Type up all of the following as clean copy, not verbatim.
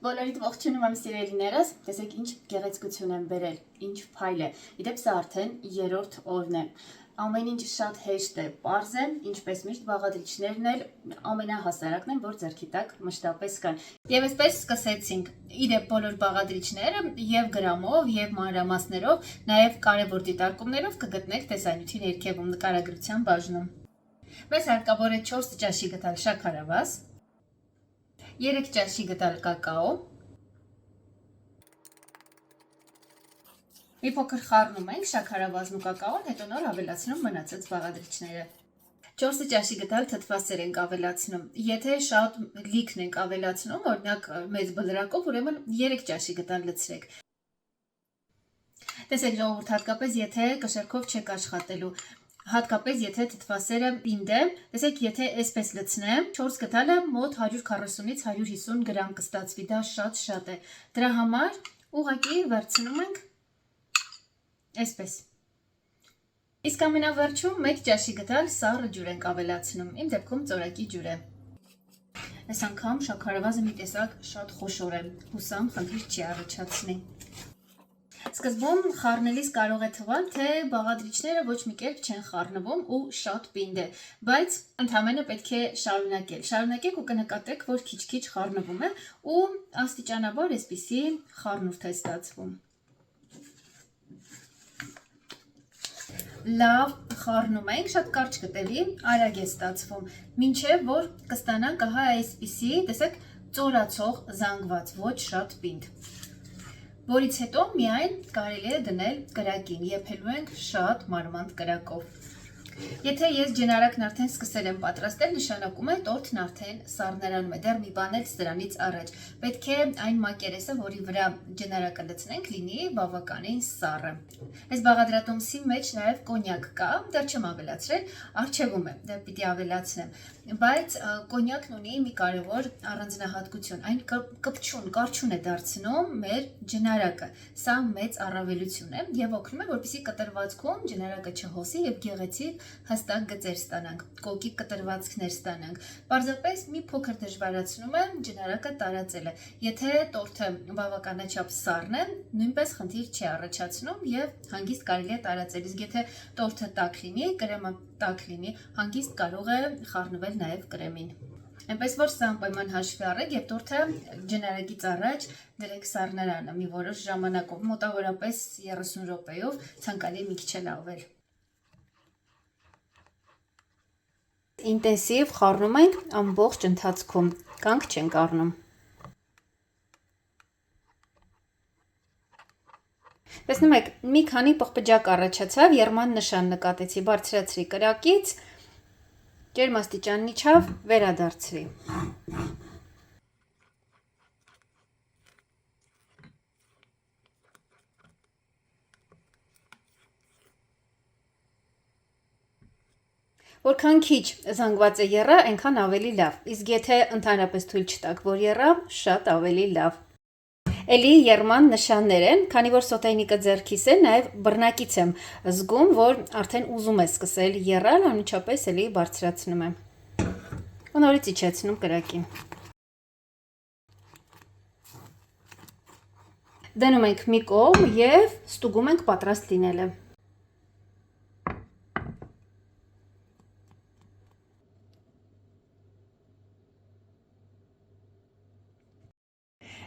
Բոլորիդ ողջունում եմ սիրելիներս, տեսեք ինչ գեղեցկություն եմ բերել, ինչ փայլ է, իդեպ սա արդեն երրորդ օրն է, ամեն ինչ շատ հեշտ է, պարզ է, ինչպես միշտ բաղադրիչներն էլ ամենահասարակն են, որ ձեռքի տակ մշտապես կան, և այսպես սկսեցինք, իդեպ բոլոր բաղադրիչները և գրամով, և մանրամասներով, նաև կարևոր դիտարկումներով կգտնեք տեսանյութի ներքևում նկարագրության բաժնում, մեզ հարկավոր է 4 ճաշի գդալ շաքարավազ, 3 ճաշի գդալ կակաո, մի փոքր խառնում ենք շաքարավազն ու կակաոն, հետո նոր ավելացնում մնացած բաղադրիչները։ 4 ճաշի գդալ թթվասեր ենք ավելացնում, եթե շատ լիքն ենք ավելացնում, օրինակ մեծ բլրակով, ուրեմն 3 ճաշի գդալ լցրեք։ Տեսեք ժողովուրդ, հատկապես եթե կշեռքով չեք աշխատելու, հատկապես եթե թթվասերը պինդ է, տեսեք եթե այսպես լցնեմ, 4 գդալը մոտ 140-ից 150 գրամ կստացվի, դա շատ է, դրա համար ուղղակի վերցնում ենք այսպես։ Իսկ ամենավերջում 1 ճաշի գդալ սառը ջուր ենք ավելացնում, իմ դեպքում ծորակի ջուր է։ Այս անգամ շաքարավազը մի տեսակ շատ խոշոր է, հուսամ խնդիր չի առաջացնի։ Սկզբում խառնելիս կարող է թվալ, թե բաղադրիչները ոչ մի կերպ չեն խառնվում ու շատ պինդ է, բայց ընդհանրապես պետք է շարունակեք ու կնկատեք, որ քիչ-քիչ խառնվում է ու աստիճանաբար այսպիսի խառնուրդ է ստացվում։ Լավ խառնում ենք, շատ կարճ կտևի, արագ է ստացվում, մինչև որ կստանանք ահա այսպիսի, տեսեք, ծորացող զանգված, ոչ շատ պինդ։ Որից հետո միայն կարելի է դնել կրակին, եփելու ենք շատ մանմանդ կրակով։ Եթե ես ջնարակն արդեն սկսել եմ պատրաստել, նշանակում է տորթն արդեն սառնարանում է, դեռ մի բան էլ սրանից առաջ։ Պետք է այն մակերեսը, որի վրա ջնարակը լցնենք, լինի բավականին սառը։ Այս բաղադրատոմսի մեջ նաև կոնյակ կա, դեռ չեմ ավելացրել, առջևում է, դա պիտի ավելացնեմ, բայց կոնյակն ունի մի կարևոր առանձնահատկություն, այն կպչուն, կարճուն է դարձնում մեր ջնարակը, սա մեծ առավելություն է և օգնում է, որպեսզի կտրվածքում ջնարակը չհոսի և գեղեցիկ հստակ գծեր ստանանք, կոկիկ կտրվածքներ ստանանք, պարզապես մի փոքր դժվարացնում է ջնարակը տարածելը, եթե տորթը բավականաչափ սառն է, նույնպես խնդիր չի առաջացնում և հանգիստ կարելի է տարածել, իսկ եթե տորթը տաք լինի, կրեմը տաք լինի, հանգիստ կարող է խառնվել նաև կրեմին։ Այնպես որ սա անպայման հաշվի առեք և տորթը ջնարակից առաջ դրեք սառնարանը մի որոշ ժամանակով, մոտավորապես 30 րոպեով, ցանկալի մի քիչ էլ ավել։ Ինտենսիվ խառնում ենք ամբողջ ընթացքում, կանգ չենք առնում։ Տեսնում եք, մի քանի պղպջակ առաջացավ, եռման նշան նկատեցի, բարձրացրի կրակից, ջերմաստիճանն իջավ, վերադարձրի։ Որքան քիչ զանգված է եռա, այնքան ավելի լավ, իսկ եթե ընդհանրապես թույլ չտաք, որ եռա, շատ ավելի լավ։ Էլի եռման նշաններ են, քանի որ սոտեյնիկը ձեռքիս է, նաև բռնակից եմ զգում, որ արդեն ուզում է սկսել եռալ, անմիջապես էլի բարձրացնում եմ։ Ու նորից իջեցնում կրակին։ Դնում ենք մի կողմ և ստուգում ենք պատրաստ լինելը։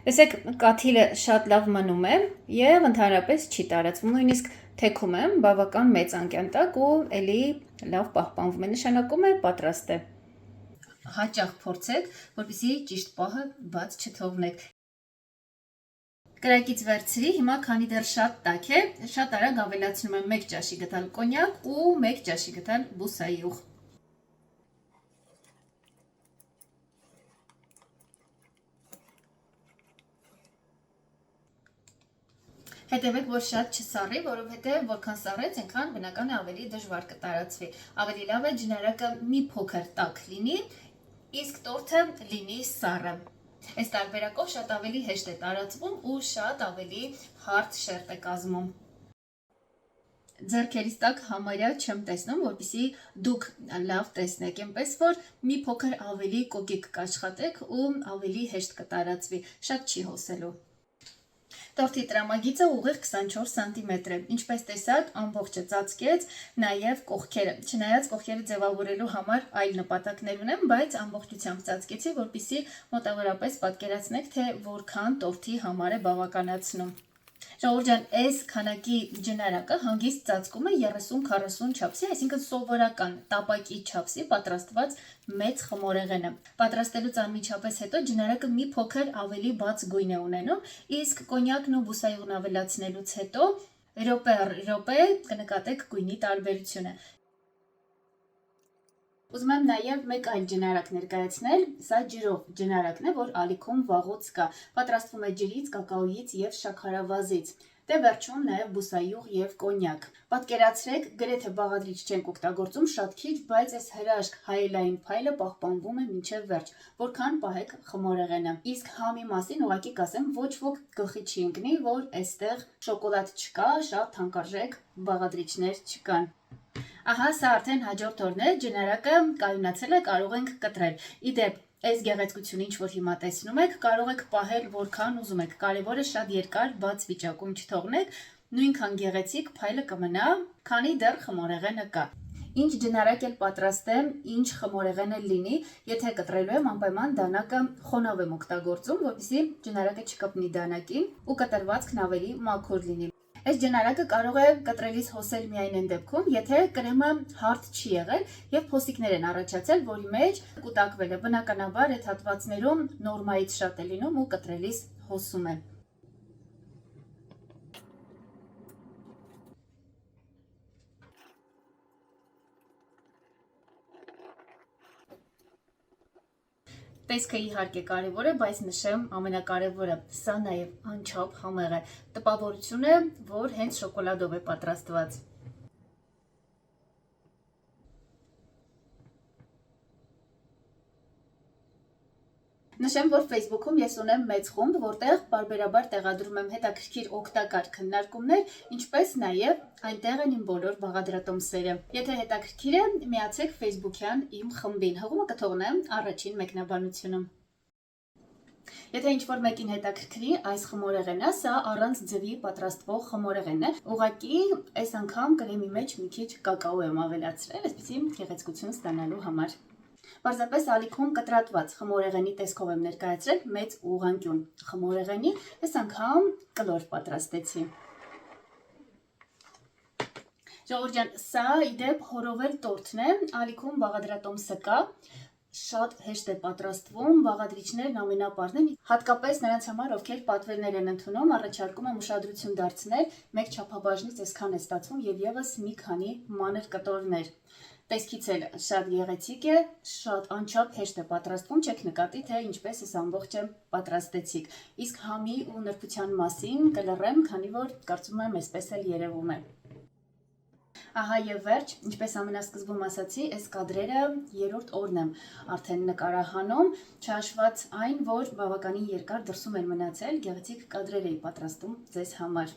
Տեսեք, կաթիլը շատ լավ մնում է և ընդհանրապես չի տարածվում, նույնիսկ թեքում եմ բավական մեծ անկյան տակ ու էլի լավ պահպանվում է, նշանակում է պատրաստ է։ Հաճախ փորձեք, որպեսզի ճիշտ պահը բաց չթողնեք։ Կրակից վերցրի, հիմա քանի դեռ շատ տաք է, շատ արագ ավելացնում եմ 1 ճաշի գդալ կոնյակ ու 1 ճաշի գդալ բուսայուղ։ Հետևեք, որ շատ չսառի, որովհետև որքան սառեց, այնքան բնական է ավելի դժվար կտարածվի։ Ավելի լավ է ջնարակը մի փոքր տաք լինի, իսկ տորթը լինի սառը։ Այս տարբերակով շատ ավելի հեշտ է տարածվում ու շատ ավելի հարթ շերտ է կազմում։ Ձեռքերիս տակ համարյա չեմ տեսնում, որպեսզի դուք լավ տեսնեք, այնպես որ մի փոքր ավելի կոկիկ կաշխատեք ու ավելի հեշտ կտարածվի, շատ չի հոսելու։ Տորթի տրամագիծը ուղիղ 24 սանտիմետր է, ինչպես տեսաք, ամբողջը ծածկեց, նաև կողքերը, չնայած կողքերը ձևավորելու համար այլ նպատակներ ունեմ, բայց ամբողջությամբ ծածկեցի, որպեսզի մոտավորապես պատկերացնեք, թե որքան տորթի համար է բավականացնում։ Ժողովուրդ ջան, այս քանակի ջնարակը հանգիստ ծածկում է 30-40 չափսի, այսինքն սովորական տապակի չափսի պատրաստված մեծ խմորեղենը։ Պատրաստելուց անմիջապես հետո ջնարակը մի փոքր ավելի բաց գույն է ունենում, իսկ կոնյակն ու բուսայուղն ավելացնելուց հետո րոպե առ րոպե կնկատեք գույնի տարբերությունը։ Ուզում եմ նաև մեկ այլ ջնարակ ներկայացնել, սա ջրով ջնարակն է, որ ալիքում վաղուց կա, պատրաստվում է ջրից, կակաոյից և շաքարավազից, դե վերջում նաև բուսայուղ և կոնյակ։ Պատկերացրեք, գրեթե բաղադրիչ չենք օգտագործում, շատ քիչ, բայց այս հրաշք հայելային փայլը պահպանվում է մինչև վերջ, որքան պահեք խմորեղենը։ Իսկ համի մասին ուղղակի կասեմ, ոչ ոք գլխի չի ընկնի, որ այստեղ շոկոլադ չկա, շատ թանկարժեք բաղադրիչներ չկան։ Ահա սա արդեն հաջորդ օրն է, ջնարակը կայունացել է, կարող ենք կտրել։ Իդեպ, այս գեղեցկությունը, ինչ որ հիմա տեսնում եք, կարող եք պահել որքան ուզում եք, կարևորը շատ երկար բաց վիճակում չթողնեք, նույնքան գեղեցիկ փայլը կմնա, քանի դեռ խմորեղենը կա։ Ինչ ջնարակ էլ պատրաստեմ, ինչ խմորեղեն էլ լինի, եթե կտրելու եմ, անպայման դանակը խոնավ եմ օգտագործում, որպեսզի ջնարակը չկպնի դանակին ու կտրվածքն ավելի մաքուր լինի։ Այս ջնարակը կարող է կտրելիս հոսել միայն այն դեպքում, եթե կրեմը հարթ չի եղել և փոսիկներ են առաջացել, որի մեջ կուտակվել է։ Բնականաբար այդ հատվածներում նորմայից շատ է լինում ու կտրելիս հոսում է։ Տեսքը իհարկե կարևոր է, բայց նշեմ ամենակարևորը, սա նաև անչափ համեղ է, տպավորություն է, որ հենց շոկոլադով է պատրաստված։ Նշեմ, որ Facebook-ում ես ունեմ մեծ խումբ, որտեղ պարբերաբար տեղադրում եմ հետաքրքիր օգտակար քննարկումներ, ինչպես նաև այնտեղ են իմ բոլոր բաղադրատոմսերը։ Եթե հետաքրքիր է, միացեք Facebook-յան իմ խմբին, հղումը կթողնեմ առաջին մեկնաբանությունում։ Եթե ինչ-որ մեկին հետաքրքրի այս խմորեղենը, սա առանց ձվի պատրաստվող խմորեղեն է, ուղղակի այս անգամ կրեմի մեջ մի քիչ կակաո եմ ավելացրել, այսպեսի գեղեցկություն ստանալու համար։ Պարզապես ալիքում կտրատված խմորեղենի տեսքով եմ ներկայացրել մեծ ուղղանկյուն խմորեղենի, այս անգամ կլոր պատրաստեցի։ Ժողովուրդ ջան, սա իդեպ հորովել տորթն է, ալիքում բաղադրատոմսը կա, շատ հեշտ է պատրաստվում, բաղադրիչներն ամենապարզն են, հատկապես նրանց համար, ովքեր պատվերներ են ընդունում, առաջարկում եմ ուշադրություն դարձնել, մեկ չափաբաժնից այսքան է ստացվում և ևս մի քանի մանր կտորներ։ Տեսքից էլ շատ գեղեցիկ է, շատ անչափ հեշտ է պատրաստվում, չեք նկատի, թե ինչպես այս ամբողջը պատրաստեցիք։ Իսկ համի ու նրբության մասին կլռեմ, քանի որ կարծում եմ այսպես էլ երևում է։ Ահա և վերջ, ինչպես ամենասկզբում ասացի, այս կադրերը երրորդ օրն եմ արդեն նկարահանում, չհաշված այն, որ բավականին երկար դրսում էր մնացել, գեղեցիկ կադրեր էի պատրաստում ձեզ համար։